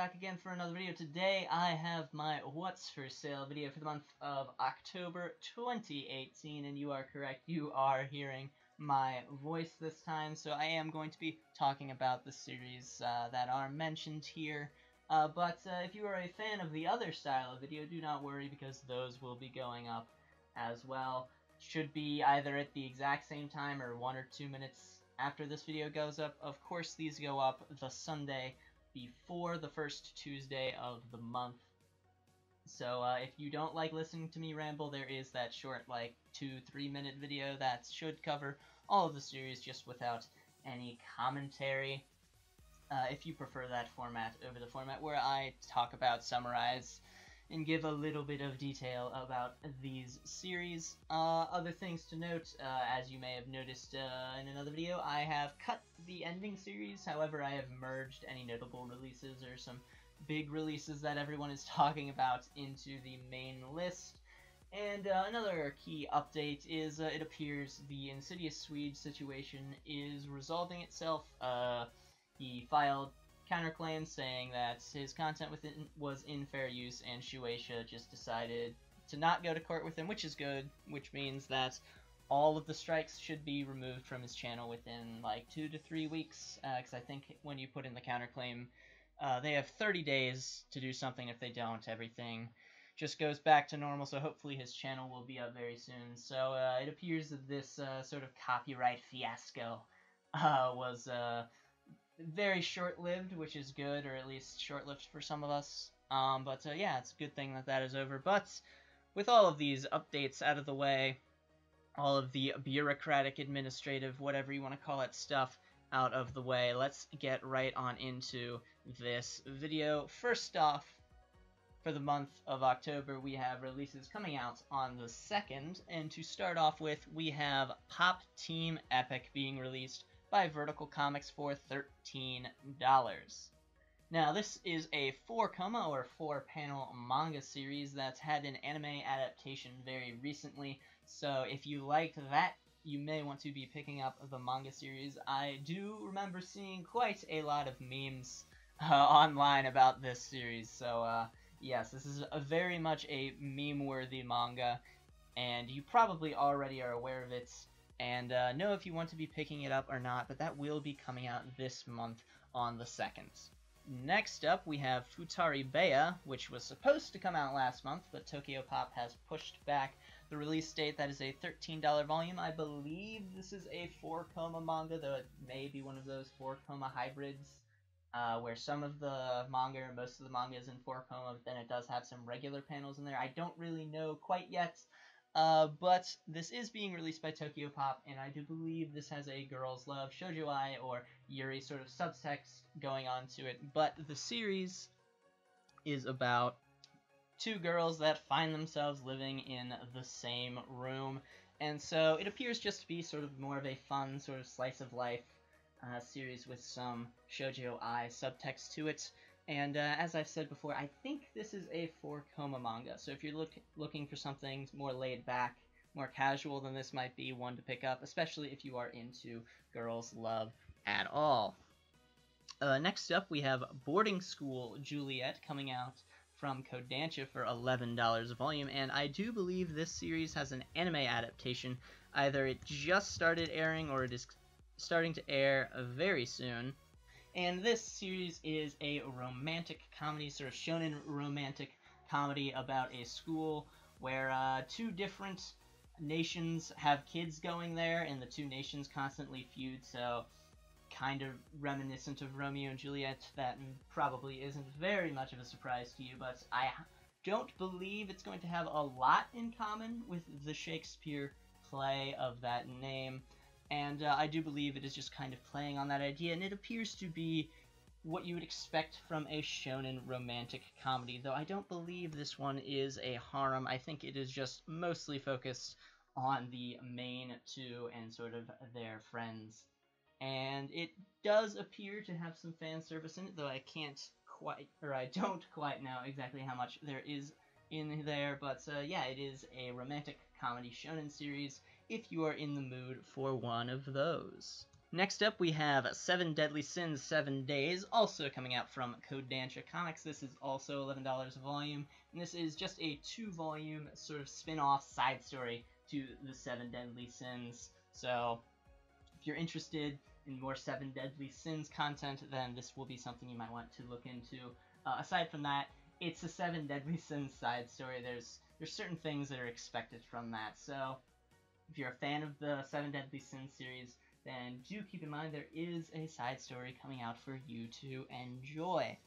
back again for another video. Today I have my What's for Sale video for the month of October 2018, and you are correct, you are hearing my voice this time, so I am going to be talking about the series that are mentioned here. But if you are a fan of the other style of video, do not worry because those will be going up as well. Should be either at the exact same time or 1 or 2 minutes after this video goes up. Of course, these go up the Sunday before the first Tuesday of the month. So if you don't like listening to me ramble, there is that short, like, 2-3 minute video that should cover all of the series just without any commentary. If you prefer that format over the format where I talk about, summarize, and give a little bit of detail about these series. Other things to note, as you may have noticed in another video, I have cut the ending series. However, I have merged any notable releases or some big releases that everyone is talking about into the main list. And another key update is it appears the Insidious Swede situation is resolving itself. He filed counterclaims saying that his content was in fair use, and Shueisha just decided to not go to court with him, which is good, which means that all of the strikes should be removed from his channel within like 2 to 3 weeks, because I think when you put in the counterclaim, they have 30 days to do something. If they don't, everything just goes back to normal, so hopefully his channel will be up very soon. So it appears that this sort of copyright fiasco was very short-lived, which is good, or at least short-lived for some of us. But yeah, it's a good thing that that is over. But with all of these updates out of the way, all of the bureaucratic, administrative, whatever you want to call it, stuff out of the way, let's get right on into this video. First off, for the month of October, we have releases coming out on the 2nd, and to start off with, we have Pop Team Epic being released by Vertical Comics for $13. Now, this is a 4-coma or 4-panel manga series that's had an anime adaptation very recently, so if you liked that, you may want to be picking up the manga series. I do remember seeing quite a lot of memes online about this series, so yes, this is very much a meme-worthy manga, and you probably already are aware of it, and know if you want to be picking it up or not, but that will be coming out this month on the 2nd. Next up, we have Futari Bea, which was supposed to come out last month, but Tokyo Pop has pushed back the release date. That is a $13 volume. I believe this is a 4-coma manga, though it may be one of those 4-coma hybrids, where some of the manga, or most of the manga, is in 4-coma, but then it does have some regular panels in there. I don't really know quite yet. But this is being released by Tokyo Pop, and I do believe this has a girls' love, shoujo-ai, or yuri sort of subtext going on to it. But the series is about 2 girls that find themselves living in the same room, and so it appears just to be sort of more of a fun sort of slice-of-life series with some shoujo-ai subtext to it. And as I've said before, I think this is a 4-coma manga, so if you're looking for something more laid back, more casual, then this might be one to pick up, especially if you are into girls' love at all. Next up, we have Boarding School Juliet coming out from Kodansha for $11 a volume, and I do believe this series has an anime adaptation. Either it just started airing or it is starting to air very soon. And this series is a romantic comedy, sort of shonen romantic comedy about a school where 2 different nations have kids going there, and the 2 nations constantly feud, so kind of reminiscent of Romeo and Juliet. That probably isn't very much of a surprise to you, but I don't believe it's going to have a lot in common with the Shakespeare play of that name. And I do believe it is just kind of playing on that idea, and it appears to be what you would expect from a shonen romantic comedy, though I don't believe this one is a harem. I think it is just mostly focused on the main 2 and sort of their friends. And it does appear to have some fan service in it, though I don't quite know exactly how much there is in there, but yeah, it is a romantic comedy shonen series if you are in the mood for one of those. Next up, we have 7 Deadly Sins, 7 Days, also coming out from Kodansha Comics. This is also $11 a volume, and this is just a 2-volume sort of spin-off side story to the 7 Deadly Sins. So, if you're interested in more 7 Deadly Sins content, then this will be something you might want to look into. Aside from that, it's a 7 Deadly Sins side story. There's certain things that are expected from that. So, if you're a fan of the 7 Deadly Sins series, then do keep in mind there is a side story coming out for you to enjoy.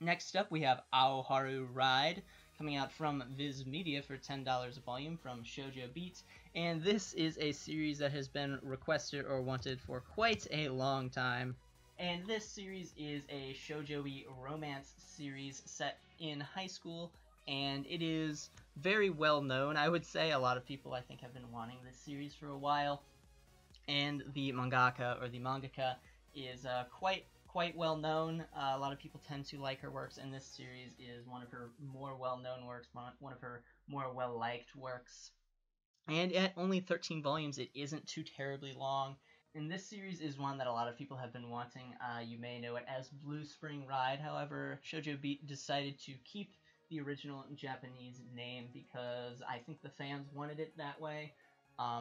Next up, we have Aoharu Ride, coming out from Viz Media for $10 a volume from Shoujo Beat, and this is a series that has been requested or wanted for quite a long time. And this series is a shoujo-y romance series set in high school, and it is very well known. I would say a lot of people, I think, have been wanting this series for a while, and the mangaka or the mangaka is quite well known. A lot of people tend to like her works, and this series is one of her more well-known works, one of her more well-liked works. And at only 13 volumes, it isn't too terribly long. And this series is one that a lot of people have been wanting. You may know it as Blue Spring Ride. However, Shoujo Beat decided to keep the original Japanese name because I think the fans wanted it that way.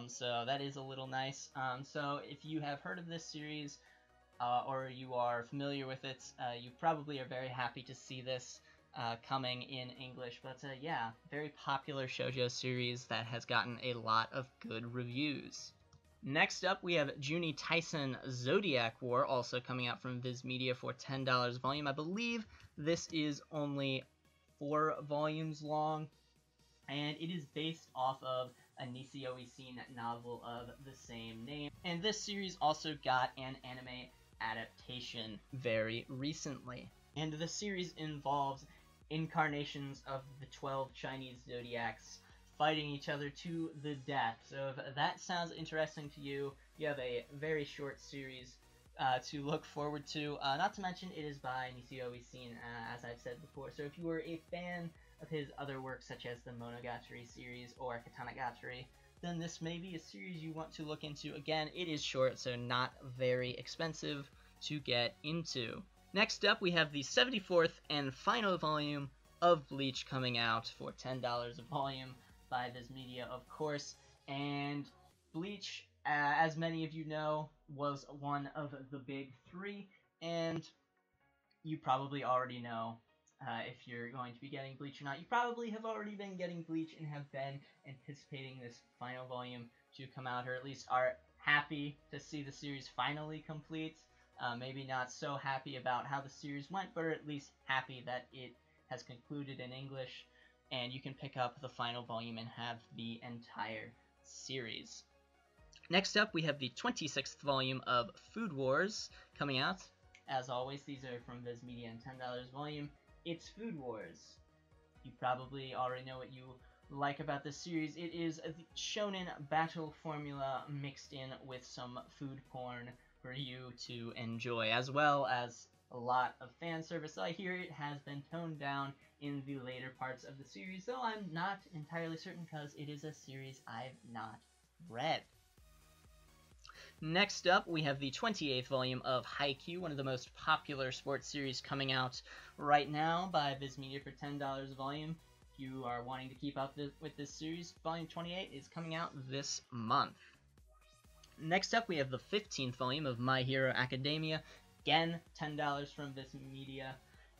So that is a little nice. So if you have heard of this series or you are familiar with it, you probably are very happy to see this coming in English. But yeah, very popular shoujo series that has gotten a lot of good reviews. Next up, we have Juni Tyson Zodiac War, also coming out from Viz Media for $10 a volume. I believe this is only 4 volumes long, and it is based off of a Nisio Isin novel of the same name. And this series also got an anime adaptation very recently. And the series involves incarnations of the 12 Chinese zodiacs fighting each other to the death. So if that sounds interesting to you, you have a very short series to look forward to. Not to mention, it is by Nisio Isin, as I've said before. So if you were a fan of his other works, such as the Monogatari series or Katanagatari, then this may be a series you want to look into. Again, it is short, so not very expensive to get into. Next up, we have the 74th and final volume of Bleach coming out for $10 a volume by Viz Media, of course. And Bleach, as many of you know, was one of the big 3, and you probably already know if you're going to be getting Bleach or not. You probably have already been getting Bleach and have been anticipating this final volume to come out, or at least are happy to see the series finally complete. Maybe not so happy about how the series went, but at least happy that it has concluded in English, and you can pick up the final volume and have the entire series. Next up, we have the 26th volume of Food Wars coming out. As always, these are from Viz Media and $10 volume. It's Food Wars. You probably already know what you like about this series. It is a shonen battle formula mixed in with some food porn for you to enjoy, as well as a lot of fan service. I hear it has been toned down in the later parts of the series, though I'm not entirely certain because it is a series I've not read. Next up, we have the 28th volume of Haikyuu, one of the most popular sports series coming out right now by Viz Media for $10 a volume. If you are wanting to keep up with this series, volume 28 is coming out this month. Next up, we have the 15th volume of My Hero Academia. Again, $10 from Viz Media,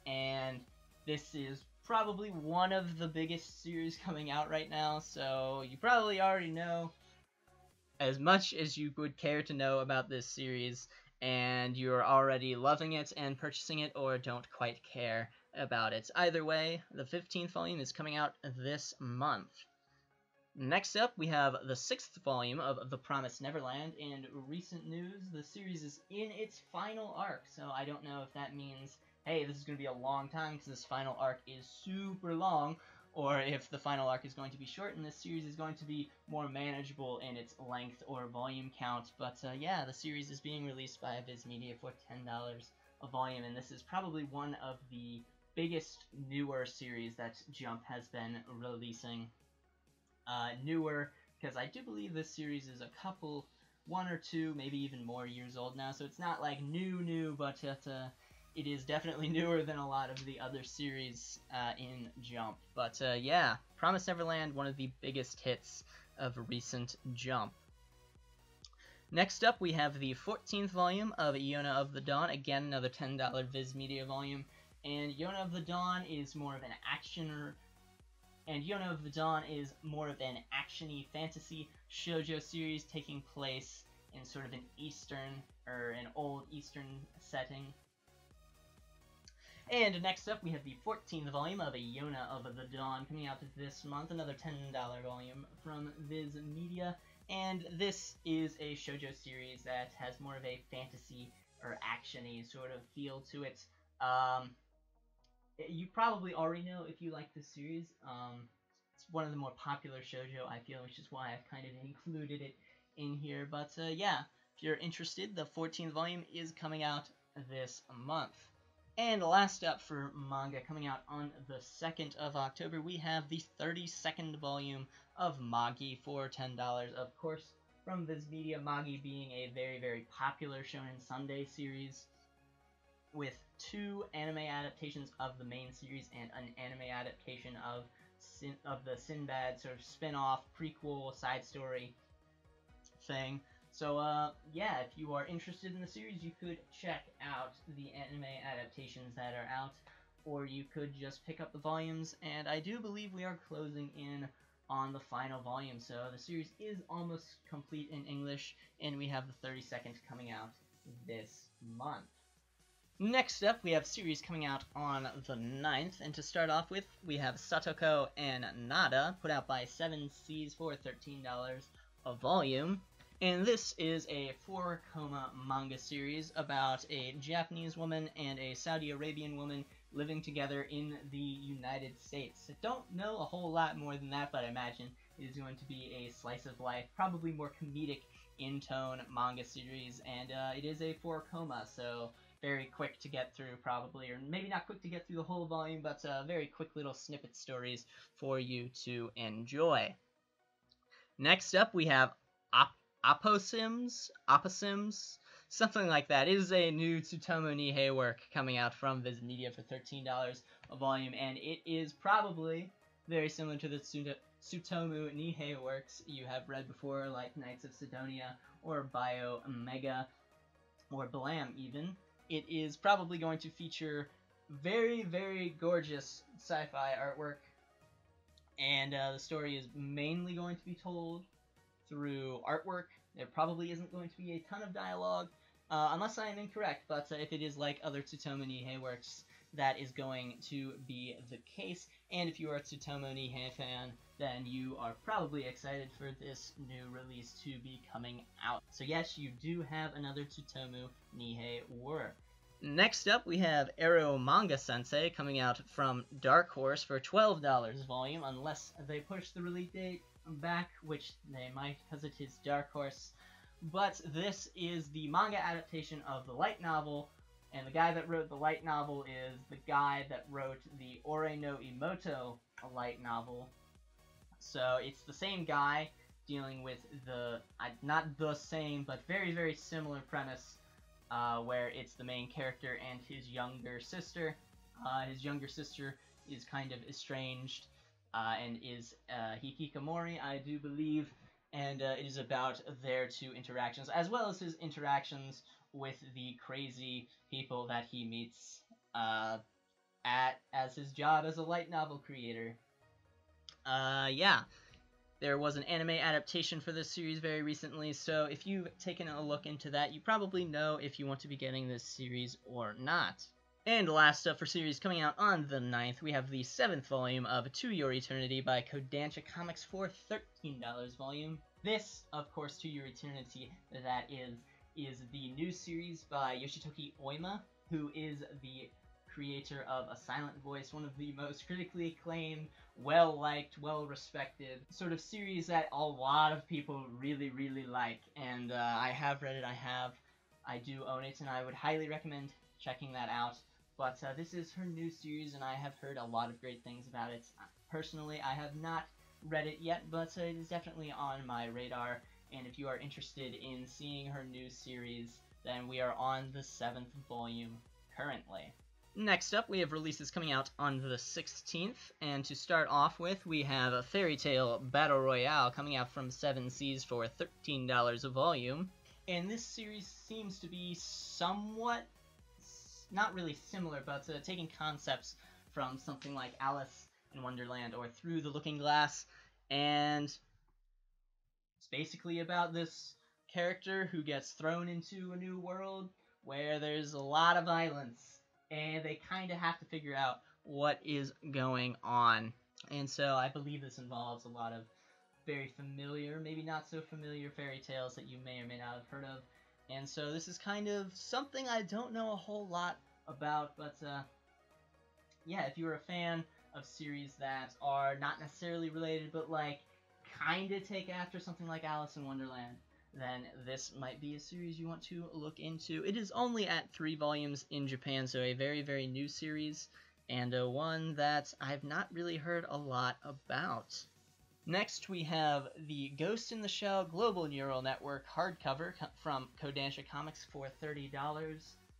and this is probably one of the biggest series coming out right now, so you probably already know as much as you would care to know about this series, and you're already loving it and purchasing it, or don't quite care about it. Either way, the 15th volume is coming out this month. Next up, we have the 6th volume of The Promised Neverland, and recent news, the series is in its final arc, so I don't know if that means, hey, this is going to be a long time because this final arc is super long, or if the final arc is going to be short and this series is going to be more manageable in its length or volume count. But yeah, the series is being released by Viz Media for $10 a volume, and this is probably one of the biggest newer series that Jump has been releasing. Newer because I do believe this series is a couple 1 or 2, maybe even more years old now, so it's not like new, but it is definitely newer than a lot of the other series in Jump. But yeah, Promised Neverland, one of the biggest hits of recent Jump. Next up, we have the 14th volume of Yona of the Dawn, again another $10 Viz Media volume, and Yona of the Dawn is more of an actiony fantasy shoujo series taking place in sort of an old Eastern setting. And next up, we have the 14th volume of Yona of the Dawn coming out this month, another $10 volume from Viz Media. And this is a shoujo series that has more of a fantasy or action-y sort of feel to it. You probably already know if you like this series. It's one of the more popular shoujo, I feel, which is why I've kind of included it in here. But yeah, if you're interested, the 14th volume is coming out this month. And last up for manga, coming out on the 2nd of October, we have the 32nd volume of Magi for $10. Of course, from Viz Media, Magi being a very, very popular Shonen Sunday series with 2 anime adaptations of the main series and an anime adaptation of the Sinbad sort of spin-off, prequel, side story thing. So, yeah, if you are interested in the series, you could check out the anime adaptations that are out, or you could just pick up the volumes, and I do believe we are closing in on the final volume, so the series is almost complete in English, and we have the 32nd coming out this month. Next up, we have series coming out on the 9th, and to start off with, we have Satoko and Nada, put out by 7 Seas for $13 a volume. And this is a 4-coma manga series about a Japanese woman and a Saudi Arabian woman living together in the United States. I don't know a whole lot more than that, but I imagine it is going to be a slice of life, probably more comedic in tone manga series, and it is a 4-coma, so very quick to get through probably, or maybe not quick to get through the whole volume, but very quick little snippet stories for you to enjoy. Next up, we have Opposims, something like that. It is a new Tsutomu Nihei work coming out from Viz Media for $13 a volume, and it is probably very similar to the Tsutomu Nihei works you have read before, like Knights of Sidonia, or Bio Mega, or Blam even. It is probably going to feature very, very gorgeous sci-fi artwork, and the story is mainly going to be told through artwork. There probably isn't going to be a ton of dialogue, unless I am incorrect, but if it is like other Tsutomu Nihei works, that is going to be the case. And if you are a Tsutomu Nihei fan, then you are probably excited for this new release to be coming out. So yes, you do have another Tsutomu Nihei work. Next up, we have Ero Manga Sensei coming out from Dark Horse for $12 a volume, unless they push the release date back, which they might because it is Dark Horse. But this is the manga adaptation of the light novel, and the guy that wrote the light novel is the guy that wrote the Ore no Imoto light novel. So it's the same guy dealing with not the same, but very, very similar premise, where it's the main character and his younger sister. His younger sister is kind of estranged, and is hikikomori, I do believe, and it is about their 2 interactions, as well as his interactions with the crazy people that he meets as his job as a light novel creator. Yeah. There was an anime adaptation for this series very recently, so if you've taken a look into that, you probably know if you want to be getting this series or not. And last up for series coming out on the 9th, we have the 7th volume of To Your Eternity by Kodansha Comics for $13 volume. This, of course, To Your Eternity, that is the new series by Yoshitoki Oima, who is the creator of A Silent Voice, one of the most critically acclaimed, well-liked, well-respected sort of series that a lot of people really, really like. And I have read it, I do own it, and I would highly recommend checking that out. But this is her new series, and I have heard a lot of great things about it. Personally, I have not read it yet, but it is definitely on my radar, and if you are interested in seeing her new series, then we are on the 7th volume currently. Next up, we have releases coming out on the 16th, and to start off with, we have a Fairy Tail Battle Royale coming out from 7 Seas for $13 a volume. And this series seems to be somewhat, not really similar, but taking concepts from something like Alice in Wonderland or Through the Looking Glass, and it's basically about this character who gets thrown into a new world where there's a lot of violence, and they kind of have to figure out what is going on. And so I believe this involves a lot of very familiar, maybe not so familiar fairy tales that you may or may not have heard of. And so this is kind of something I don't know a whole lot about, but yeah, if you're a fan of series that are not necessarily related, but like kind of take after something like Alice in Wonderland, then this might be a series you want to look into. It is only at 3 volumes in Japan, so a very, very new series, and one that I've not really heard a lot about. Next, we have the Ghost in the Shell Global Neural Network hardcover from Kodansha Comics for $30.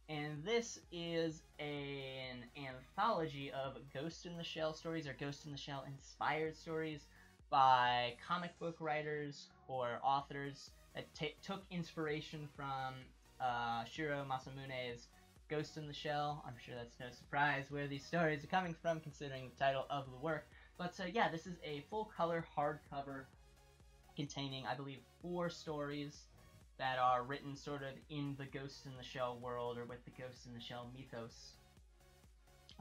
And this is an anthology of Ghost in the Shell stories, or Ghost in the Shell inspired stories by comic book writers or authors that took inspiration from Shiro Masamune's Ghost in the Shell. I'm sure that's no surprise where these stories are coming from, considering the title of the work. But yeah, this is a full-color hardcover containing, I believe, 4 stories that are written sort of in the Ghost in the Shell world, or with the Ghost in the Shell mythos.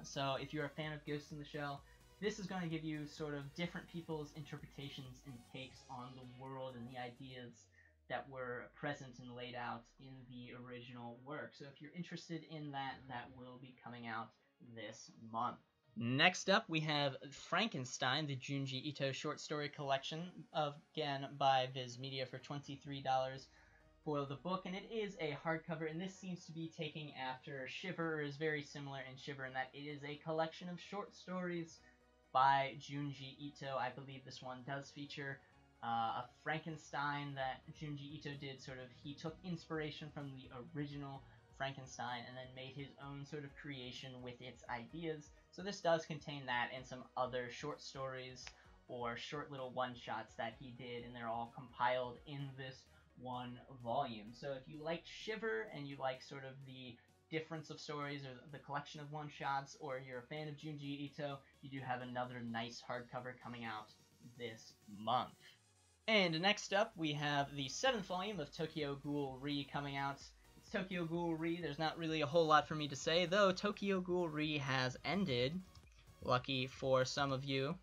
So if you're a fan of Ghost in the Shell, this is going to give you sort of different people's interpretations and takes on the world and the ideas that were present and laid out in the original work. So if you're interested in that, that will be coming out this month. Next up, we have Frankenstein, the Junji Ito short story collection, again by Viz Media for $23 for the book, and it is a hardcover, and this seems to be taking after Shiver, or is very similar in Shiver in that it is a collection of short stories by Junji Ito. I believe this one does feature a Frankenstein that Junji Ito did. Sort of, he took inspiration from the original Frankenstein and then made his own sort of creation with its ideas. So this does contain that and some other short stories or short little one-shots that he did, and they're all compiled in this one volume. So if you like Shiver and you like sort of the difference of stories or the collection of one-shots, or you're a fan of Junji Ito, you do have another nice hardcover coming out this month. And next up, we have the 7th volume of Tokyo Ghoul Re coming out. It's Tokyo Ghoul Re. There's not really a whole lot for me to say, though Tokyo Ghoul Re has ended. Lucky for some of you.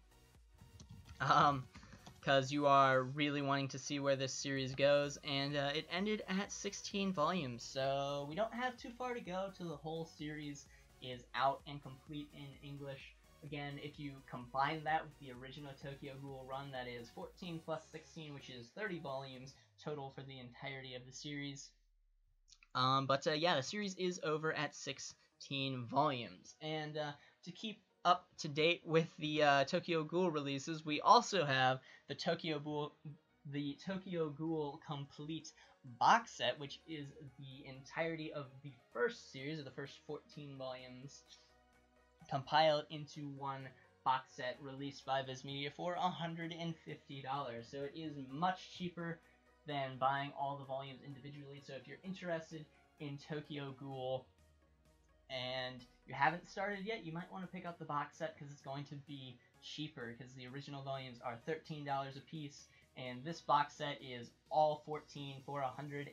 Because you are really wanting to see where this series goes, and it ended at 16 volumes, so we don't have too far to go till the whole series is out and complete in English. Again, if you combine that with the original Tokyo Ghoul run, that is 14 plus 16, which is 30 volumes total for the entirety of the series. But yeah, the series is over at 16 volumes, and to keep up to date with the Tokyo Ghoul releases, we also have the Tokyo Ghoul Complete box set, which is the entirety of the first series, of the first 14 volumes, compiled into one box set released by Viz Media for $150. So it is much cheaper than buying all the volumes individually. So if you're interested in Tokyo Ghoul and you haven't started yet, you might want to pick up the box set because it's going to be cheaper, because the original volumes are $13 a piece, and this box set is all 14 for $150.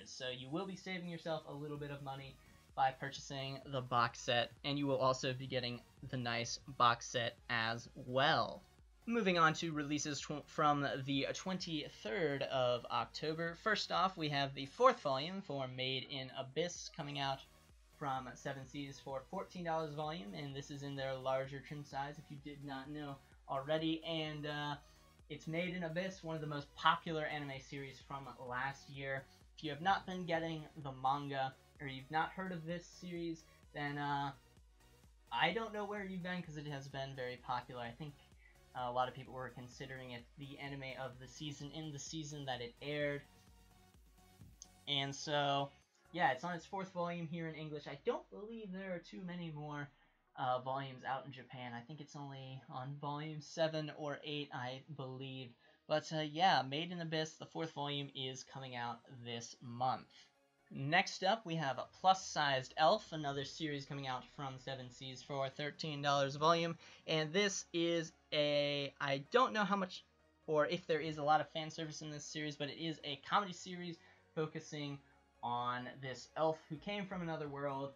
So you will be saving yourself a little bit of money by purchasing the box set, and you will also be getting the nice box set as well. Moving on to releases from the 23rd of October. First off, we have the 4th volume for Made in Abyss coming out from 7 Seas for $14 a volume, and this is in their larger trim size, if you did not know already. And it's Made in Abyss, one of the most popular anime series from last year. If you have not been getting the manga, or you've not heard of this series, then I don't know where you've been, because it has been very popular. I think A lot of people were considering it the anime of the season in the season that it aired. And so, yeah, it's on its 4th volume here in English. I don't believe there are too many more volumes out in Japan. I think it's only on volume 7 or 8, I believe. But yeah, Made in Abyss, the 4th volume, is coming out this month. Next up, we have a Plus-Sized Elf, another series coming out from 7 Seas for $13 a volume. And this is I don't know how much, or if there is a lot of fan service in this series, but it is a comedy series focusing on this elf who came from another world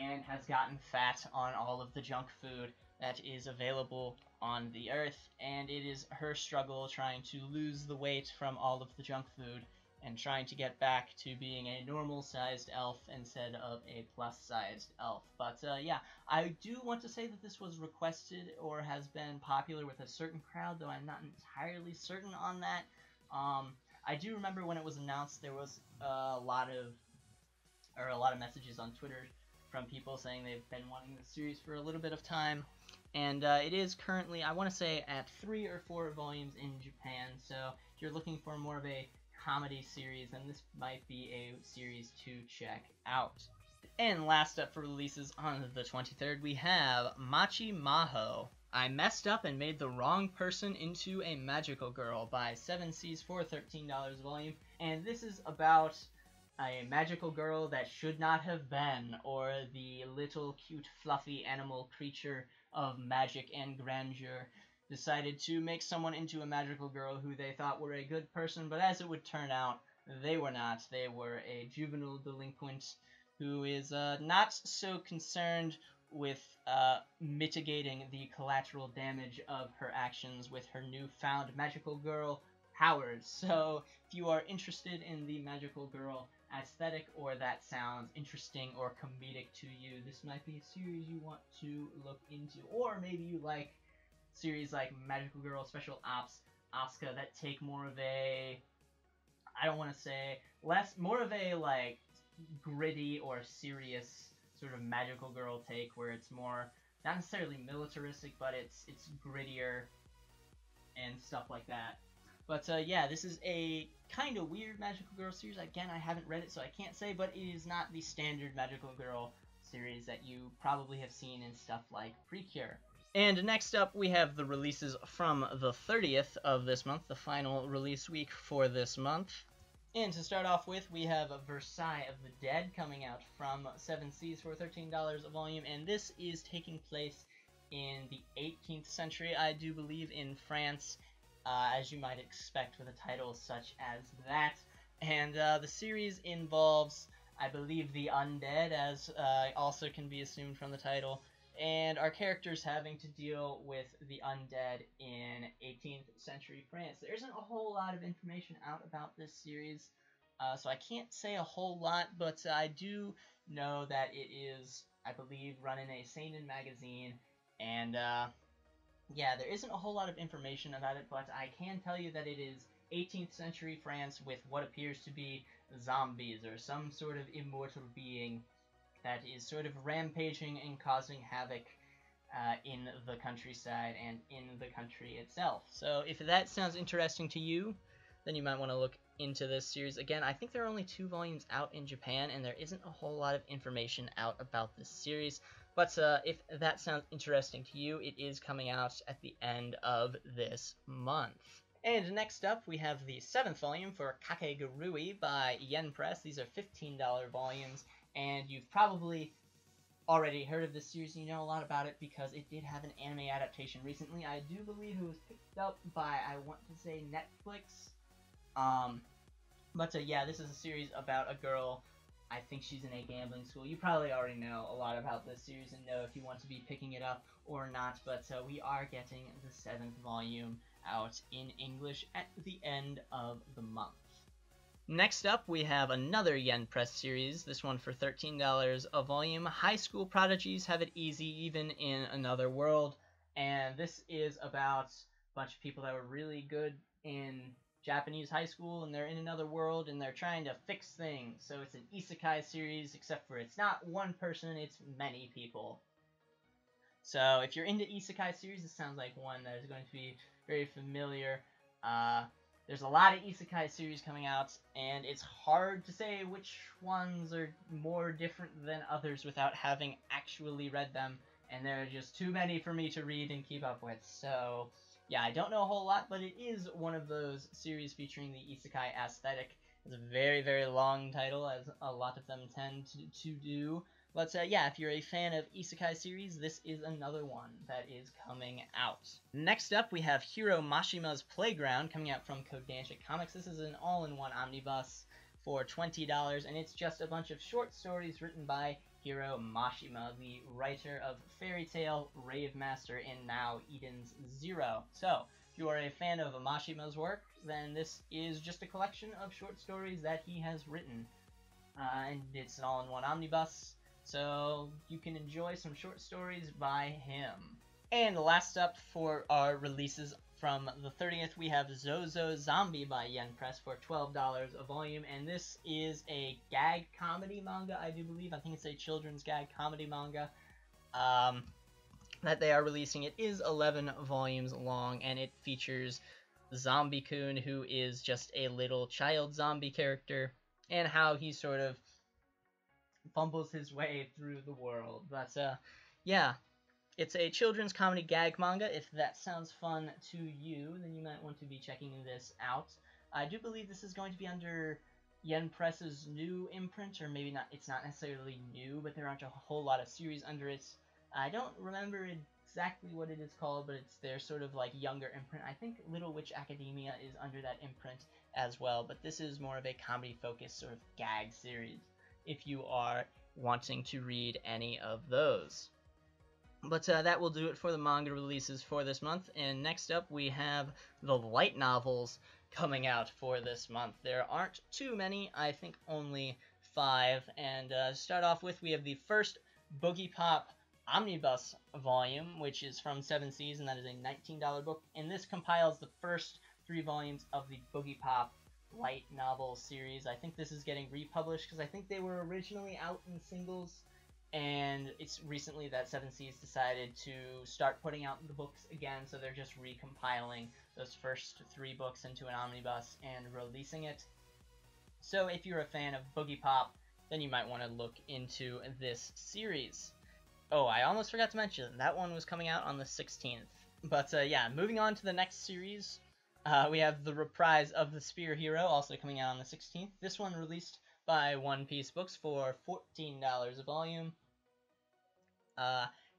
and has gotten fat on all of the junk food that is available on the earth, and it is her struggle trying to lose the weight from all of the junk food and trying to get back to being a normal-sized elf instead of a plus-sized elf. But yeah, I do want to say that this was requested or has been popular with a certain crowd, though I'm not entirely certain on that. I do remember when it was announced, there was a lot of messages on Twitter from people saying they've been wanting this series for a little bit of time, and it is currently, I want to say, at 3 or 4 volumes in Japan. So if you're looking for more of a comedy series, then this might be a series to check out. And last up for releases on the 23rd, we have Machi Maho. I messed up and made the wrong person into a magical girl by 7 Seas for $13 a volume. And this is about a magical girl that should not have been, or the little cute fluffy animal creature of magic and grandeur decided to make someone into a magical girl who they thought were a good person, but as it would turn out, they were not. They were a juvenile delinquent who is not so concerned with mitigating the collateral damage of her actions with her newfound magical girl powers. So if you are interested in the magical girl aesthetic, or that sounds interesting or comedic to you, this might be a series you want to look into. Or maybe you like series like Magical Girl Special Ops Asuka that take more of a, I don't want to say more of a like gritty or serious sort of magical girl take, where it's more not necessarily militaristic, but it's grittier and stuff like that. But yeah, this is a kind of weird magical girl series. Again, I haven't read it, so I can't say, but it is not the standard magical girl series that you probably have seen in stuff like Precure. And next up, we have the releases from the 30th of this month, the final release week for this month. And to start off with, we have Versailles of the Dead coming out from 7 Seas for $13 a volume, and this is taking place in the 18th century, I do believe, in France, as you might expect with a title such as that. And the series involves, I believe, the undead, as also can be assumed from the title, and our characters having to deal with the undead in 18th century France. There isn't a whole lot of information out about this series, so I can't say a whole lot, but I do know that it is, I believe, run in a seinen magazine, and yeah, there isn't a whole lot of information about it, but I can tell you that it is 18th century France with what appears to be zombies, or some sort of immortal being that is sort of rampaging and causing havoc in the countryside and in the country itself. So if that sounds interesting to you, then you might want to look into this series. Again, I think there are only 2 volumes out in Japan, and there isn't a whole lot of information out about this series. But if that sounds interesting to you, it is coming out at the end of this month. And next up, we have the 7th volume for Kakegurui by Yen Press. These are $15 volumes, and you've probably already heard of this series. You know a lot about it because it did have an anime adaptation recently. I do believe it was picked up by, I want to say, Netflix. But yeah, this is a series about a girl. I think she's in a gambling school. You probably already know a lot about this series and know if you want to be picking it up or not. But we are getting the 7th volume out in English at the end of the month. Next up, we have another Yen Press series, this one for $13 a volume. High school prodigies have it easy even in another world, and this is about a bunch of people that were really good in Japanese high school, and they're in another world, and they're trying to fix things. So it's an isekai series, except for it's not one person, it's many people. So if you're into isekai series, this sounds like one that is going to be very familiar. There's a lot of isekai series coming out, and it's hard to say which ones are more different than others without having actually read them, and there are just too many for me to read and keep up with. So yeah, I don't know a whole lot, but it is one of those series featuring the isekai aesthetic. It's a very, very long title, as a lot of them tend to do. But yeah, if you're a fan of isekai series, this is another one that is coming out. Next up, we have Hiro Mashima's Playground coming out from Kodansha Comics. This is an all-in-one omnibus for $20, and it's just a bunch of short stories written by Hiro Mashima, the writer of Fairy Tail, Rave Master, and now Eden's Zero. So, if you are a fan of Mashima's work, then this is just a collection of short stories that he has written. And it's an all-in-one omnibus, so you can enjoy some short stories by him. And last up for our releases from the 30th, we have Zozo Zombie by Yen Press for $12 a volume, and this is a gag comedy manga, I do believe. I think it's a children's gag comedy manga that they are releasing. It is 11 volumes long, and it features Zombie-kun, who is just a little child zombie character, and how he sort of fumbles his way through the world. But yeah, it's a children's comedy gag manga. If that sounds fun to you, then you might want to be checking this out. I do believe this is going to be under Yen Press's new imprint, or maybe not. It's not necessarily new, but there aren't a whole lot of series under it. I don't remember exactly what it is called, but it's their sort of like younger imprint. I think Little Witch Academia is under that imprint as well, but this is more of a comedy-focused sort of gag series if you are wanting to read any of those. But that will do it for the manga releases for this month, and next up we have the light novels coming out for this month. There aren't too many, I think only 5, and to start off with, we have the first Boogie Pop Omnibus volume, which is from 7 Seas, and that is a $19 book, and this compiles the first 3 volumes of the Boogie Pop light novel series. I think this is getting republished because I think they were originally out in singles, and it's recently that 7 Seas decided to start putting out the books again, so they're just recompiling those first 3 books into an omnibus and releasing it. So if you're a fan of Boogie Pop, then you might want to look into this series. Oh, I almost forgot to mention, that one was coming out on the 16th. But yeah, moving on to the next series, we have the reprise of The Spear Hero, also coming out on the 16th. This one released by One Piece Books for $14 a volume.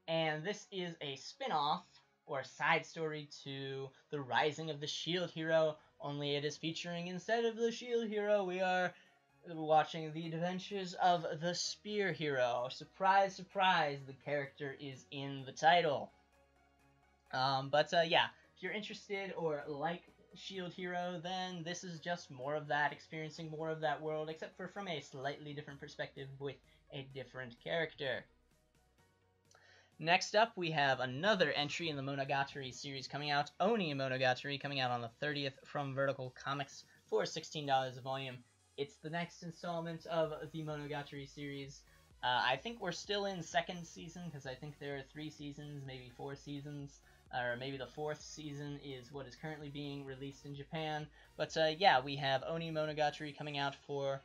And this is a spin-off, or a side story to The Rising of the Shield Hero, only it is featuring, instead of the Shield Hero, we are watching the adventures of the Spear Hero. Surprise, surprise, the character is in the title. But yeah, if you're interested or like Shield Hero, then this is just more of that, experiencing more of that world, except for from a slightly different perspective with a different character. Next up, we have another entry in the Monogatari series coming out, Oni Monogatari, coming out on the 30th from Vertical Comics for $16 a volume. It's the next installment of the Monogatari series. I think we're still in 2nd season, because I think there are 3 seasons, maybe 4 seasons, or maybe the 4th season is what is currently being released in Japan. But yeah, we have Oni Monogatari coming out for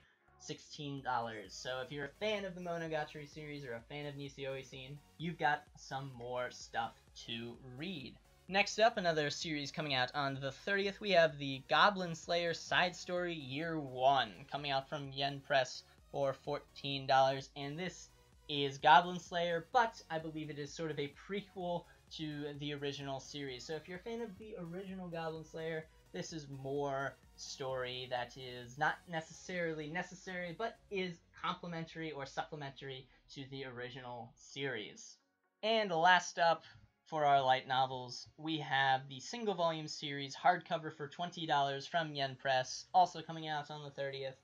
$16. So if you're a fan of the Monogatari series or a fan of Nisio Isin, you've got some more stuff to read. Next up, another series coming out on the 30th, we have the Goblin Slayer Side Story Year 1, coming out from Yen Press for $14, and this is Goblin Slayer, but I believe it is sort of a prequel to the original series. So if you're a fan of the original Goblin Slayer, this is more story that is not necessarily necessary, but is complementary or supplementary to the original series. And last up, for our light novels, we have the single volume series hardcover for $20 from Yen Press, also coming out on the 30th,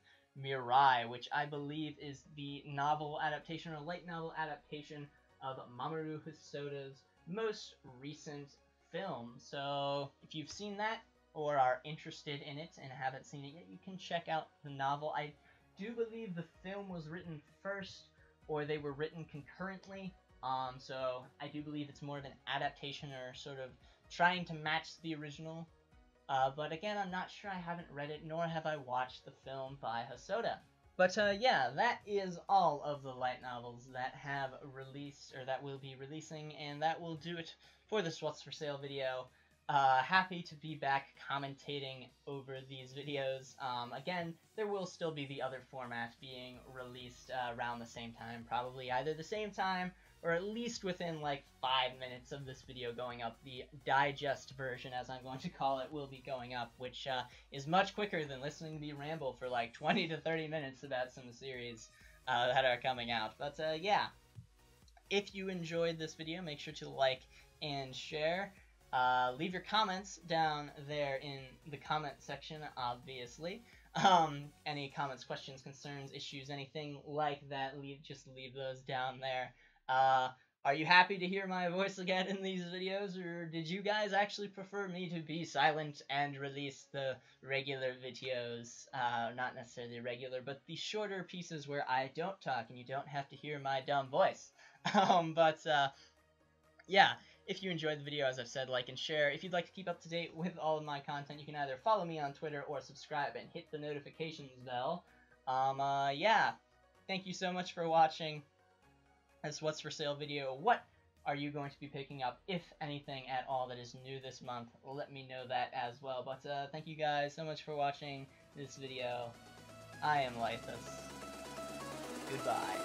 Mirai, which I believe is the novel adaptation or light novel adaptation of Mamoru Hosoda's most recent film. So if you've seen that or are interested in it and haven't seen it yet, you can check out the novel. I do believe the film was written first, or they were written concurrently. So I do believe it's more of an adaptation or sort of trying to match the original. But again, I'm not sure. I haven't read it, nor have I watched the film by Hosoda. But yeah, that is all of the light novels that have released, or that will be releasing, and that will do it for this What's for Sale video. Happy to be back commentating over these videos. Again, there will still be the other format being released around the same time, probably either the same time or at least within like 5 minutes of this video going up. The digest version, as I'm going to call it, will be going up, which is much quicker than listening to me ramble for like 20 to 30 minutes about some series that are coming out. But yeah, if you enjoyed this video, make sure to like and share. Leave your comments down there in the comment section, obviously. Any comments, questions, concerns, issues, anything like that, just leave those down there. Are you happy to hear my voice again in these videos, or did you guys actually prefer me to be silent and release the regular videos? Not necessarily regular, but the shorter pieces where I don't talk and you don't have to hear my dumb voice. Yeah, if you enjoyed the video, as I've said, like and share. If you'd like to keep up to date with all of my content, you can either follow me on Twitter or subscribe and hit the notifications bell. Yeah, thank you so much for watching this What's for Sale video. What are you going to be picking up, if anything at all, that is new this month? Let me know that as well. But thank you guys so much for watching this video. I am Laethas. Goodbye.